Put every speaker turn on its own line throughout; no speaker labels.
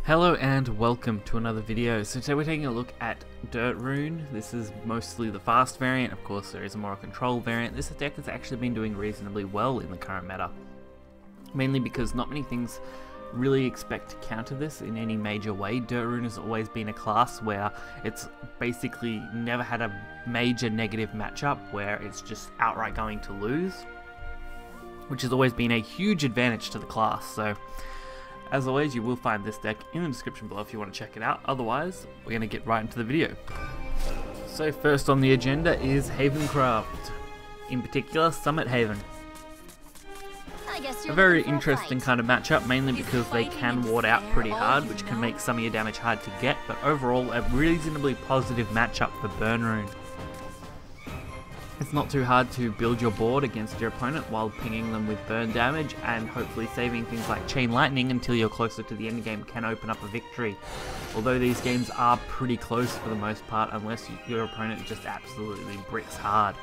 Hello and welcome to another video. So today we're taking a look at Dirt Rune. This is mostly the fast variant. Of course there is a more control variant. This deck has actually been doing reasonably well in the current meta. Mainly because not many things really expect to counter this in any major way. Dirt Rune has always been a class where it's basically never had a major negative matchup where it's just outright going to lose, which has always been a huge advantage to the class. So as always, you will find this deck in the description below if you want to check it out. Otherwise, we're going to get right into the video. So first on the agenda is Havencraft, in particular Summit Haven. A very interesting kind of matchup, mainly because they can ward out pretty hard, which can make some of your damage hard to get, but overall a reasonably positive matchup for Burn Rune. It's not too hard to build your board against your opponent while pinging them with burn damage, and hopefully saving things like Chain Lightning until you're closer to the end game can open up a victory. Although these games are pretty close for the most part, unless your opponent just absolutely bricks hard.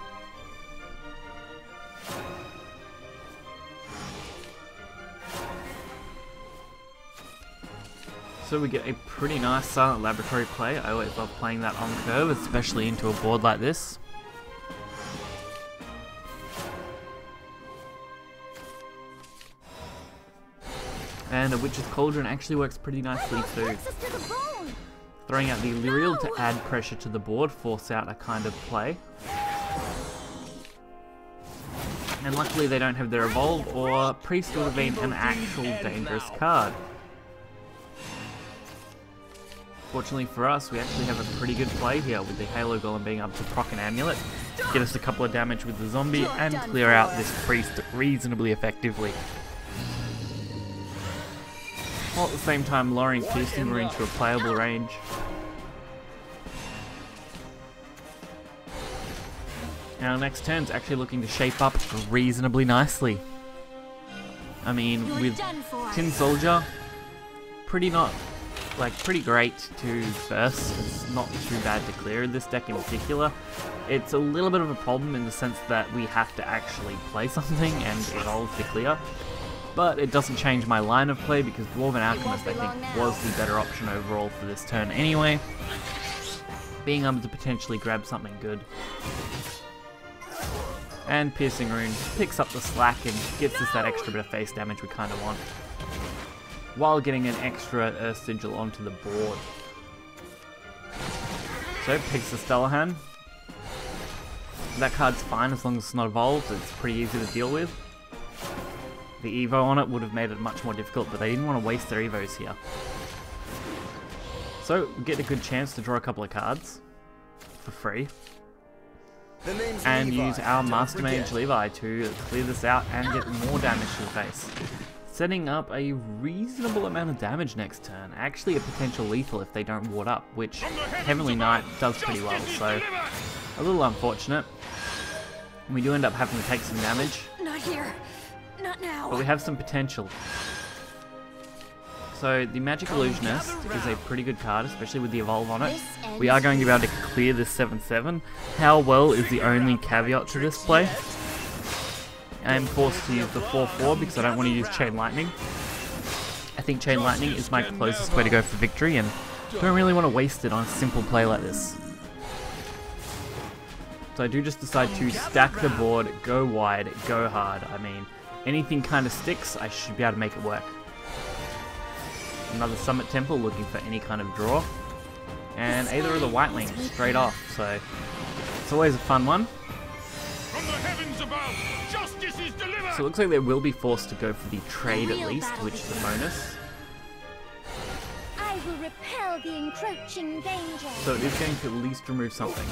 So we get a pretty nice Silent Laboratory play. I always love playing that on curve, especially into a board like this. And a Witch's Cauldron actually works pretty nicely too. Throwing out the Lyriel to add pressure to the board, force out a kind of play. And luckily they don't have their Evolve, or Priest would have been an actual dangerous card. Fortunately for us, we actually have a pretty good play here with the Halo Golem being able to proc an Amulet, get us a couple of damage with the zombie, and clear out this Priest reasonably effectively. While at the same time lowering Piercing Rune to a playable range. And our next turn's actually looking to shape up reasonably nicely. I mean, with Tin Soldier, pretty great to verse. It's not too bad to clear this deck in particular. It's a little bit of a problem in the sense that we have to actually play something and evolve to clear. But it doesn't change my line of play because Dwarven Alchemist, I think, was the better option overall for this turn anyway. Being able to potentially grab something good. And Piercing Rune picks up the slack and gets us that extra bit of face damage we kind of want, while getting an extra Earth Sigil onto the board. So, picks the Stellahan. That card's fine as long as it's not evolved, it's pretty easy to deal with. The Evo on it would have made it much more difficult, but they didn't want to waste their Evos here. So, we get a good chance to draw a couple of cards for free. And use our Master Mage Levi to clear this out and get more damage to the face. Setting up a reasonable amount of damage next turn. Actually a potential lethal if they don't ward up, which Heavenly Knight does pretty well, so a little unfortunate. We do end up having to take some damage.
Not here. Not now.
But we have some potential. So the Magic Illusionist is a pretty good card, especially with the Evolve on it. We are going to be able to clear this 7/7. How well is the only caveat to this play. I am forced to use the 4/4 because I don't want to use Chain Lightning. I think Chain Lightning is my closest way to go for victory, and don't really want to waste it on a simple play like this. So I do just decide to stack the board, go wide, go hard. I mean, anything kind of sticks, I should be able to make it work. Another Summit Temple looking for any kind of draw. And either of the Whitelings straight off, so it's always a fun one. So it looks like they will be forced to go for the trade at least, which is a bonus.
I will repel the encroaching danger.
So it is going to at least remove something.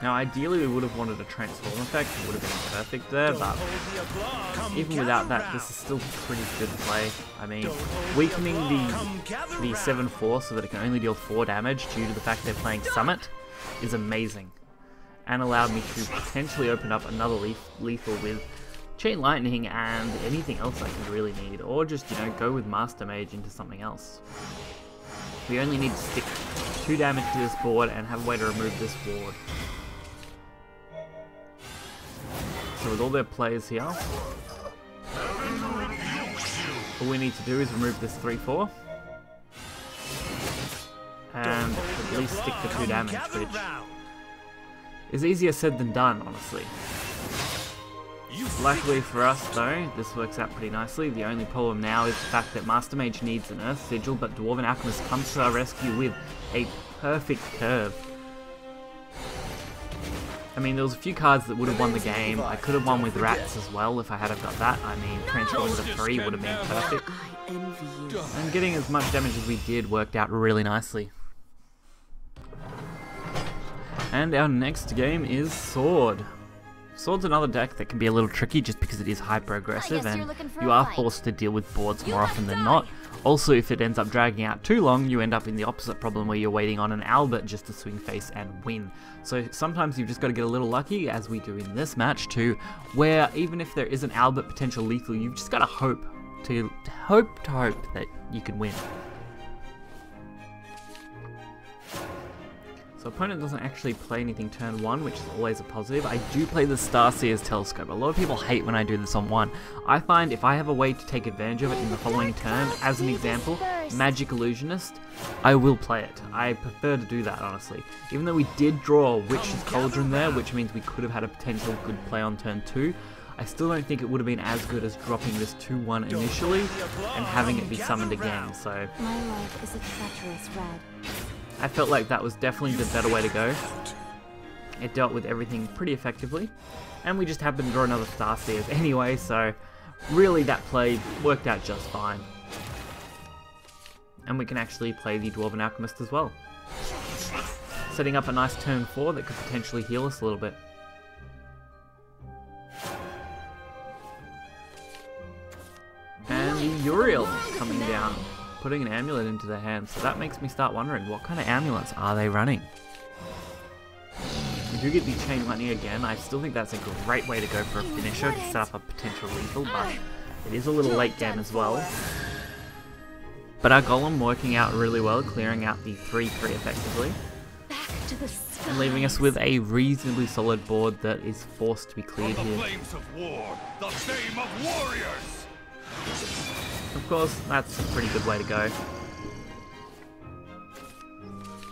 Now ideally we would have wanted a transform effect, it would have been perfect there, but even without that this is still pretty good play. I mean, weakening the 7/4 so that it can only deal 4 damage due to the fact they're playing Summit is amazing. And allowed me to potentially open up another lethal with Chain Lightning and anything else I could really need, or just, you know, go with Master Mage into something else. We only need to stick 2 damage to this board and have a way to remove this ward. So with all their players here, all we need to do is remove this 3/4. And at least stick the 2 damage, which is easier said than done, honestly. Luckily for us though, this works out pretty nicely. The only problem now is the fact that Master Mage needs an Earth Sigil, but Dwarven Alchemist comes to our rescue with a perfect curve. I mean, there was a few cards that would have won the game. I could have won with Rats as well if I had have got that. I mean, transforming to 3 would have been perfect. And getting as much damage as we did worked out really nicely. And our next game is Sword. Sword's another deck that can be a little tricky just because it is hyper-aggressive and you are forced to deal with boards more often than not. Also, if it ends up dragging out too long, you end up in the opposite problem where you're waiting on an Albert just to swing face and win. So sometimes you've just got to get a little lucky, as we do in this match too, where even if there is an Albert potential lethal, you've just got to hope that you can win. So opponent doesn't actually play anything turn 1, which is always a positive. I do play the Starseer's Telescope. A lot of people hate when I do this on 1. I find if I have a way to take advantage of it in the following turn, as an example, Magic Illusionist, I will play it. I prefer to do that, honestly. Even though we did draw a Witch's Cauldron there, which means we could have had a potential good play on turn 2, I still don't think it would have been as good as dropping this 2/1 initially and having it be summoned again, so
My life is a treacherous red.
I felt like that was definitely the better way to go. It dealt with everything pretty effectively, and we just happened to draw another Starseers anyway, so really that play worked out just fine. And we can actually play the Dwarven Alchemist as well, setting up a nice turn 4 that could potentially heal us a little bit. And the Uriel coming down, putting an amulet into their hands, so that makes me start wondering what kind of amulets are they running. We do get the Chain Lightning again. I still think that's a great way to go for a finisher to set up a potential lethal, but it is a little late game as well. But our Golem working out really well, clearing out the 3/3 effectively, and leaving us with a reasonably solid board that is forced to be cleared here. Of course, that's a pretty good way to go.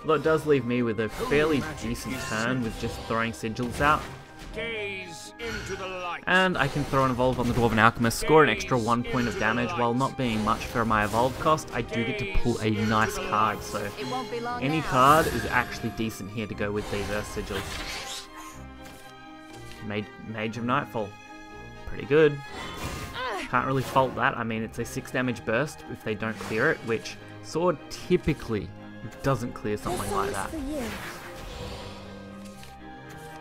Although it does leave me with a fairly decent turn with just throwing sigils out. And I can throw an Evolve on the Dwarven Alchemist, score an extra 1 point of damage. While not being much for my Evolve cost, I do get to pull a nice card, so any card is actually decent here to go with these Earth Sigils. Mage of Nightfall, pretty good. Can't really fault that. I mean, it's a 6 damage burst if they don't clear it, which Sword typically doesn't clear something like that.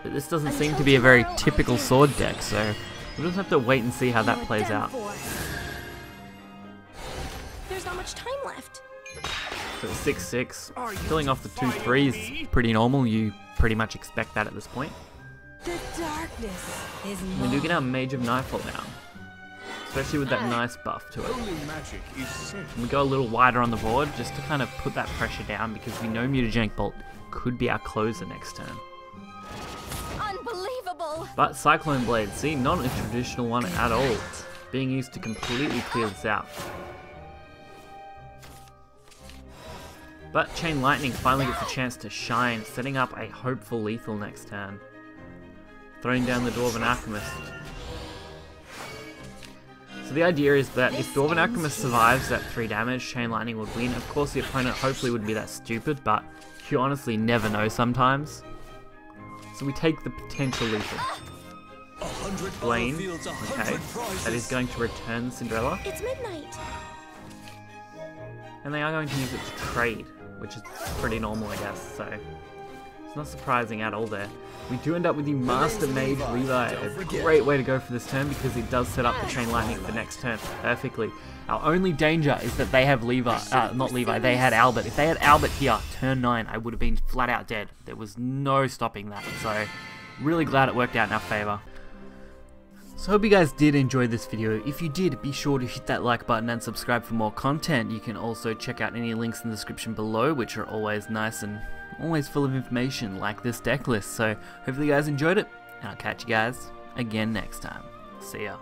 But this doesn't seem to be a very typical Sword deck, so we'll just have to wait and see how that plays out.
There's not much time left.
So 6/6, killing off the 2/3 is pretty normal. You pretty much expect that at this point.
The darkness is
We do get our Mage of Nightfall now, especially with that nice buff to it. And we go a little wider on the board just to kind of put that pressure down, because we know Mutagenic Bolt could be our closer next turn.
unbelievable.
But Cyclone Blade, see, not a traditional one at all, being used to completely clear this out. But Chain Lightning finally gets a chance to shine, setting up a hopeful lethal next turn. Throwing down the Dwarven Alchemist. So the idea is that if Dwarven Alchemist survives that 3 damage, Chain Lightning would win. Of course the opponent hopefully wouldn't be that stupid, but you honestly never know sometimes. So we take the potential lethal. Blaine, okay, that is going to return Cinderella.
It's midnight.
And they are going to use it to trade, which is pretty normal, I guess, so it's not surprising at all there. We do end up with the Master Mage Levi, a great way to go for this turn because it does set up the Chain Lightning for the next turn perfectly. Our only danger is that they have not Levi, they had Albert. If they had Albert here, turn 9, I would have been flat out dead. There was no stopping that, so really glad it worked out in our favour. So I hope you guys did enjoy this video. If you did, be sure to hit that like button and subscribe for more content. You can also check out any links in the description below, which are always nice and always full of information like this deck list. So hopefully you guys enjoyed it, and I'll catch you guys again next time. See ya.